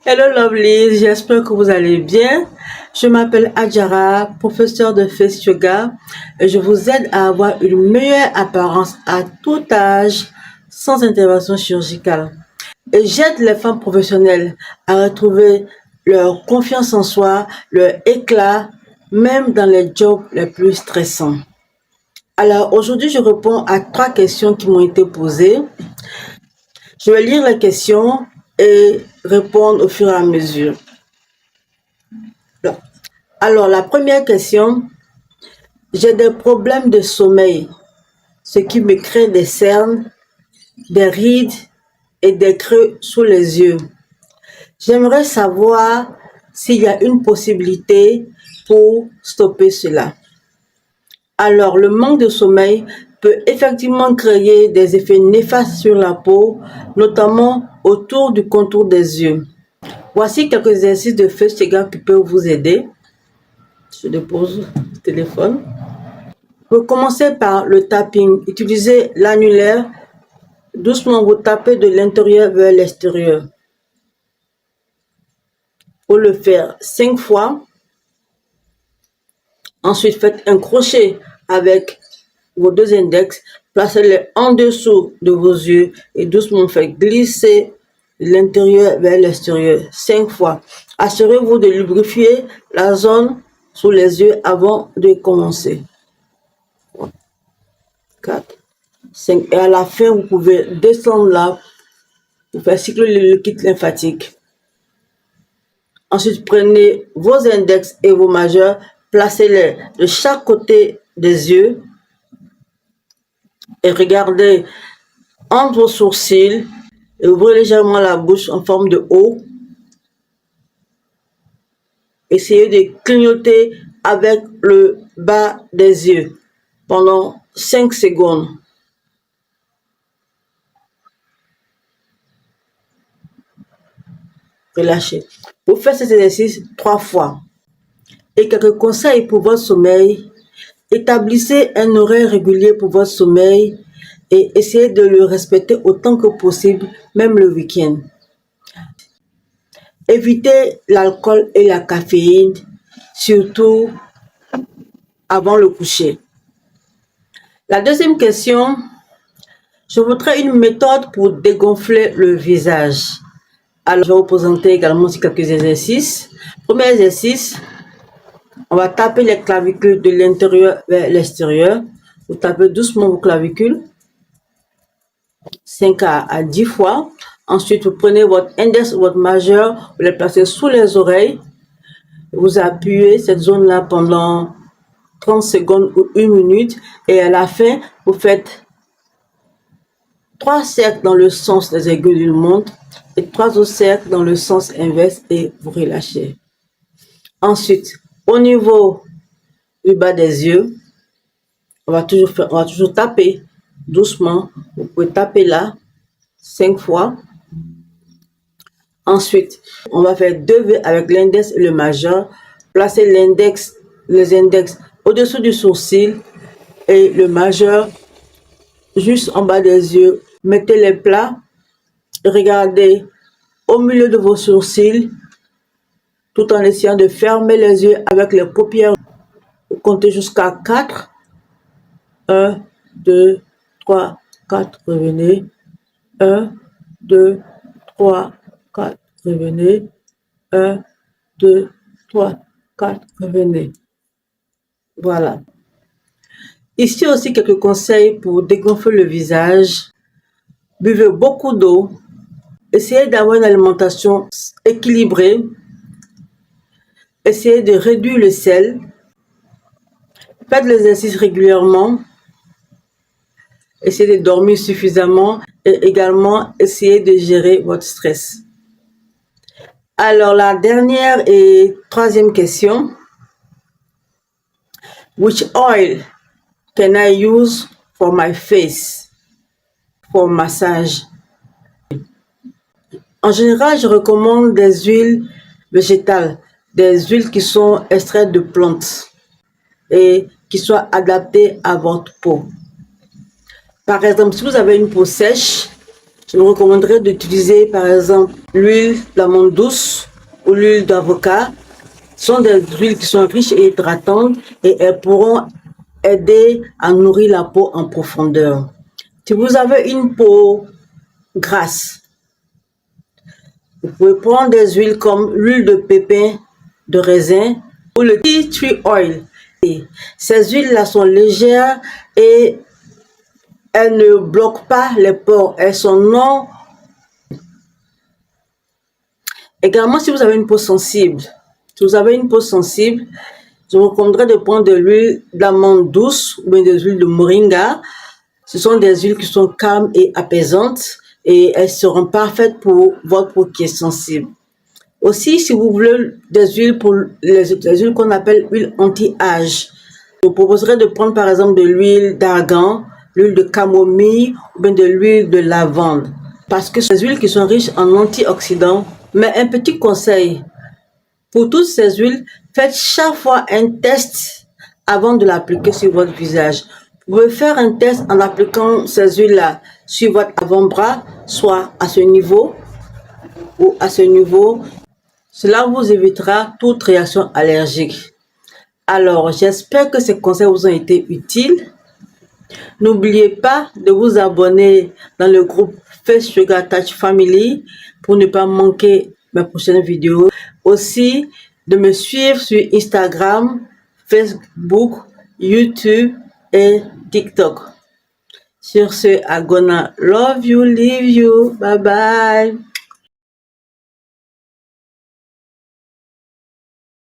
Hello lovelies, j'espère que vous allez bien. Je m'appelle Adjara, professeure de Face Yoga, et je vous aide à avoir une meilleure apparence à tout âge sans intervention chirurgicale. Et j'aide les femmes professionnelles à retrouver leur confiance en soi, leur éclat, même dans les jobs les plus stressants. Alors aujourd'hui, je réponds à 3 questions qui m'ont été posées. Je vais lire les questions et répondre au fur et à mesure. Alors, la première question, j'ai des problèmes de sommeil, ce qui me crée des cernes, des rides et des creux sous les yeux. J'aimerais savoir s'il y a une possibilité pour stopper cela. Alors, le manque de sommeil peut effectivement créer des effets néfastes sur la peau, notamment autour du contour des yeux. Voici quelques exercices de face yoga qui peuvent vous aider. Je dépose le téléphone. Vous commencez par le tapping. Utilisez l'annulaire. Doucement, vous tapez de l'intérieur vers l'extérieur. Pour le faire 5 fois. Ensuite, faites un crochet avec vos 2 index. Placez-les en dessous de vos yeux et doucement faites glisser l'intérieur vers l'extérieur 5 fois. Assurez-vous de lubrifier la zone sous les yeux avant de commencer. 4, 5. Et à la fin, vous pouvez descendre là pour faire cycler le liquide lymphatique. Ensuite, prenez vos index et vos majeurs, placez-les de chaque côté des yeux et regardez entre vos sourcils et ouvrez légèrement la bouche en forme de O. Essayez de clignoter avec le bas des yeux pendant 5 secondes. Relâchez. Vous faites cet exercice 3 fois. Et quelques conseils pour votre sommeil. Établissez un horaire régulier pour votre sommeil et essayez de le respecter autant que possible, même le week-end. Évitez l'alcool et la caféine, surtout avant le coucher. La deuxième question, je voudrais une méthode pour dégonfler le visage. Alors, je vais vous présenter également aussi quelques exercices. Premier exercice, on va taper les clavicules de l'intérieur vers l'extérieur. Vous tapez doucement vos clavicules, 5 à 10 fois. Ensuite, vous prenez votre index ou votre majeur, vous les placez sous les oreilles. Vous appuyez cette zone-là pendant 30 secondes ou 1 minute. Et à la fin, vous faites 3 cercles dans le sens des aiguilles d'une montre et 3 autres cercles dans le sens inverse et vous relâchez. Ensuite, au niveau du bas des yeux, on va toujours taper doucement. Vous pouvez taper là 5 fois. Ensuite, on va faire 2 V avec l'index et le majeur. Placez les index au-dessous du sourcil et le majeur juste en bas des yeux. Mettez les plats et regardez au milieu de vos sourcils tout en essayant de fermer les yeux avec les paupières. Vous comptez jusqu'à 4. 1, 2, 3, 4, revenez. 1, 2, 3, 4, revenez. 1, 2, 3, 4, revenez. Voilà. Ici aussi quelques conseils pour dégonfler le visage. Buvez beaucoup d'eau. Essayez d'avoir une alimentation équilibrée. Essayez de réduire le sel. Faites l'exercice régulièrement. Essayez de dormir suffisamment et également essayez de gérer votre stress. Alors la dernière et troisième question. Which oil can I use for my face for massage? En général, je recommande des huiles végétales, des huiles qui sont extraites de plantes et qui soient adaptées à votre peau. Par exemple, si vous avez une peau sèche, Je vous recommanderais d'utiliser par exemple l'huile d'amande douce ou l'huile d'avocat. Ce sont des huiles qui sont riches et hydratantes et elles pourront aider à nourrir la peau en profondeur. Si vous avez une peau grasse, vous pouvez prendre des huiles comme l'huile de pépin de raisin ou le tea tree oil. Et ces huiles-là sont légères et elles ne bloquent pas les pores. Elles sont non. Également, si vous avez une peau sensible, je vous recommanderais de prendre de l'huile d'amande douce ou bien des huiles de moringa. Ce sont des huiles qui sont calmes et apaisantes et elles seront parfaites pour votre peau qui est sensible. Aussi, si vous voulez des huiles pour les huiles qu'on appelle huile anti-âge, je vous proposerais de prendre par exemple de l'huile d'argan, l'huile de camomille ou bien de l'huile de lavande. Parce que ces huiles qui sont riches en antioxydants. Mais un petit conseil, pour toutes ces huiles, faites chaque fois un test avant de l'appliquer sur votre visage. Vous pouvez faire un test en appliquant ces huiles-là sur votre avant-bras, soit à ce niveau ou à ce niveau. Cela vous évitera toute réaction allergique. Alors, j'espère que ces conseils vous ont été utiles. N'oubliez pas de vous abonner dans le groupe Face Sugar Touch Family pour ne pas manquer mes prochaines vidéos. Aussi, de me suivre sur Instagram, Facebook, YouTube et TikTok. Sur ce, I'm gonna love you, leave you. Bye bye.